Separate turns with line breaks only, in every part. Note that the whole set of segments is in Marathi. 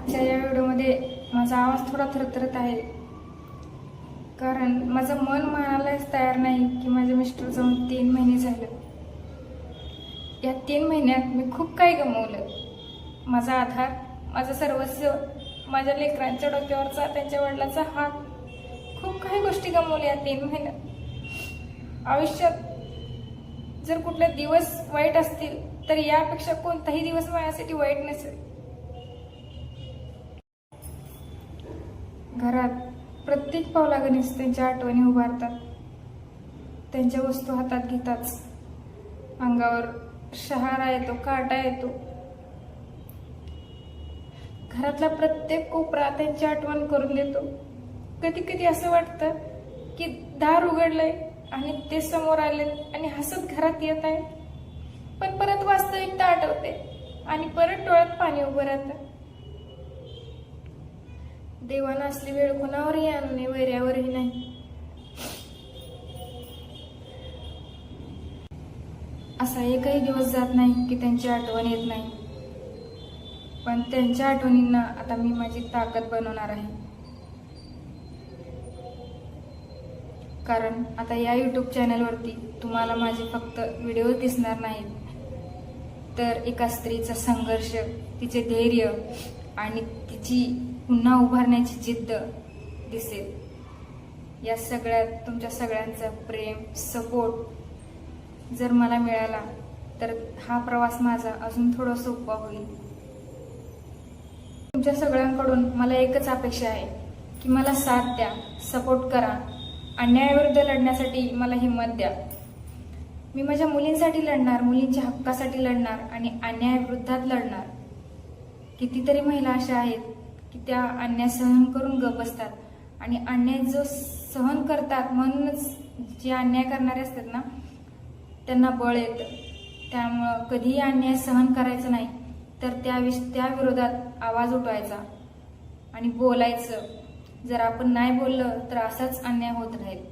या व्हिडिओमध्ये माझा आवाज थोडा थरथरत आहे, कारण माझं मन मानायलाच तयार नाही की माझे मिस्टर जाऊन 3 महिने झाले. या 3 महिन्यात मी खूप काही गमावलं. माझा आधार, माझं सर्वस्व, माझ्या लेकरांच्या डोक्यावरचा, त्यांच्या वडिलाचा हात, खूप काही गोष्टी गमावल्या या 3 महिन्यात. आयुष्यात जर कुठले दिवस वाईट असतील तर यापेक्षा कोणताही दिवस माझ्यासाठी वाईट नसेल. घरात प्रत्येक पावलागणीच त्यांच्या आठवणी उभारतात. त्यांच्या वस्तू हातात घेताच अंगावर शहारा येतो, काटा येतो. घरातला प्रत्येक कोपरा त्यांची आठवण करून देतो. कधी कधी असं वाटतं की दार उघडलंय आणि ते समोर आले आणि हसत घरात येत आहे, पण परत वास्तविकता आठवते आणि परत डोळ्यात पाणी उभं राहतं. देवानं असली वेळ कोणावरही आणू नये, वैऱ्यावरही नाही. असा एकही दिवस जात नाही की त्यांची आठवण येत नाही. पण त्यांच्या आठवणींना आता मी माझी ताकद बनवणार आहे. कारण आता या YouTube चॅनलवरती तुम्हाला माझे फक्त व्हिडिओ दिसणार नाहीत, तर एका स्त्रीचा संघर्ष, तिचे धैर्य आणि तिची पुन्हा उभारण्याची जिद्द दिसेल. या सगळ्यात तुमच्या सगळ्यांचा प्रेम, सपोर्ट जर मला मिळाला तर हा प्रवास माझा अजून थोडा सोपा होईल. तुमच्या सगळ्यांकडून मला एकच अपेक्षा आहे की मला साथ द्या, सपोर्ट करा. अन्यायाविरुद्ध लढण्यासाठी मला हिंमत द्या. मी माझ्या मुलींसाठी लढणार, मुलींच्या हक्कासाठी लढणार आणि अन्यायाविरुद्धात लढणार. कितीतरी महिला अशा आहेत की त्या अन्याय सहन करून गप बसतात आणि अन्याय जो सहन करतात म्हणूनच जे अन्याय करणारे असतात ना त्यांना बळ येतं. त्यामुळं कधीही अन्याय सहन करायचं नाही, तर त्या विरोधात आवाज उठवायचा आणि बोलायचं. जर आपण नाही बोललं तर असाच अन्याय होत राहील.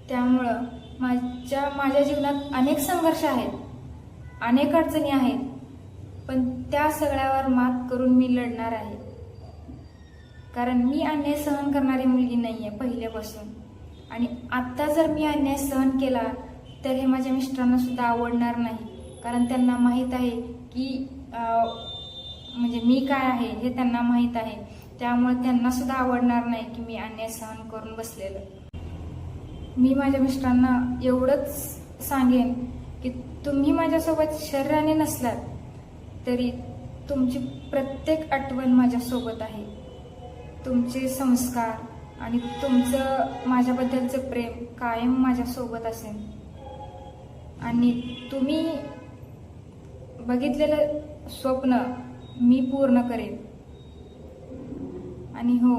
त्यामुळं माझ्या जीवनात अनेक संघर्ष आहेत, अनेक अडचणी आहेत, पण त्या सगळ्यावर मात करून मी लढणार आहे. कारण मी अन्याय सहन करणारी मुलगी नाहीये पहिल्यापासून. आणि आता जर मी अन्याय सहन केला तर हे माझ्या मिस्टरांना सुद्धा आवडणार नाही. कारण त्यांना माहीत आहे की म्हणजे मी काय आहे हे त्यांना माहीत आहे. त्यामुळे त्यांना सुद्धा आवडणार नाही की मी अन्याय सहन करून बसलेलं. मी माझ्या मिस्टरांना एवढंच सांगेन की तुम्ही माझ्यासोबत शरीराने नसलात तरी तुमची प्रत्येक आठवण माझ्यासोबत आहे. तुमचे संस्कार आणि तुमचं माझ्याबद्दलचं प्रेम कायम माझ्यासोबत असेल. आणि तुम्ही बघितलेलं स्वप्न मी पूर्ण करेन. आणि हो,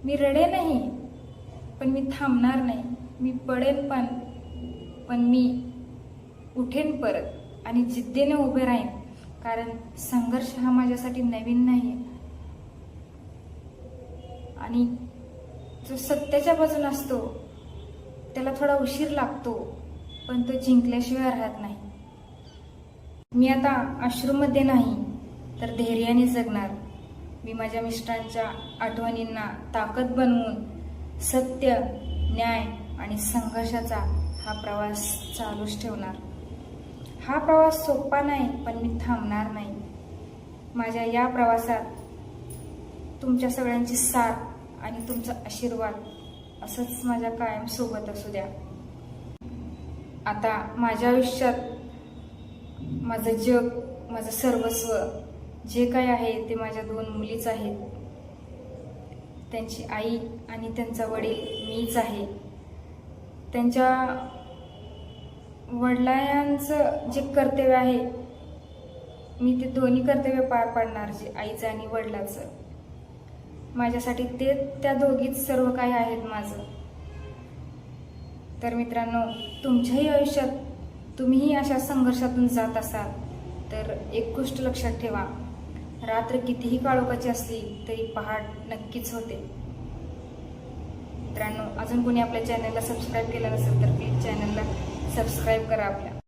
मी रडे नाही, पण मी थांबणार नाही. मी पडेन पण मी उठेन परत आणि जिद्दीने उभे राहीन. कारण संघर्ष हा माझ्यासाठी नवीन नाही. आणि जो सत्याच्या बाजून असतो त्याला थोडा उशीर लागतो, पण तो जिंकल्याशिवाय राहत नाही. मी आता अश्रूमध्ये नाही तर धैर्याने जगणार. मी माझ्या मिस्टरांच्या आठवणींना ताकद बनवून सत्य, न्याय आणि संघर्षाचा हा प्रवास चालूच ठेवणार. हा प्रवास सोपा नाही, पण मी थांबणार नाही. माझ्या या प्रवासात तुमच्या सगळ्यांची साथ आणि तुमचा आशीर्वाद असंच माझ्या कायम सोबत असू द्या. आता माझ्या आयुष्यात माझं जग, माझं सर्वस्व जे काय आहे ते माझ्या 2 मुलीच आहेत. त्यांची आई आणि त्यांचा वडील मीच आहे. त्यांच्या वडिलांचं जे कर्तव्य आहे मी ते दोन्ही कर्तव्य पार पाडणार, जे आईचं आणि वडिलाचं. माझ्यासाठी ते त्या दोघीच सर्व काही आहेत माझं. तर मित्रांनो, तुमच्याही आयुष्यात तुम्हीही अशा संघर्षातून जात असाल तर एक गोष्ट लक्षात ठेवा, रात्र कितीही काळोखाची असली तरी पहाट नक्कीच होते. मित्रांनो, अजून कोणी आपल्या चॅनलला सबस्क्राईब केलं नसेल तर प्लीज चॅनलला सबस्क्राईब करा आपल्या.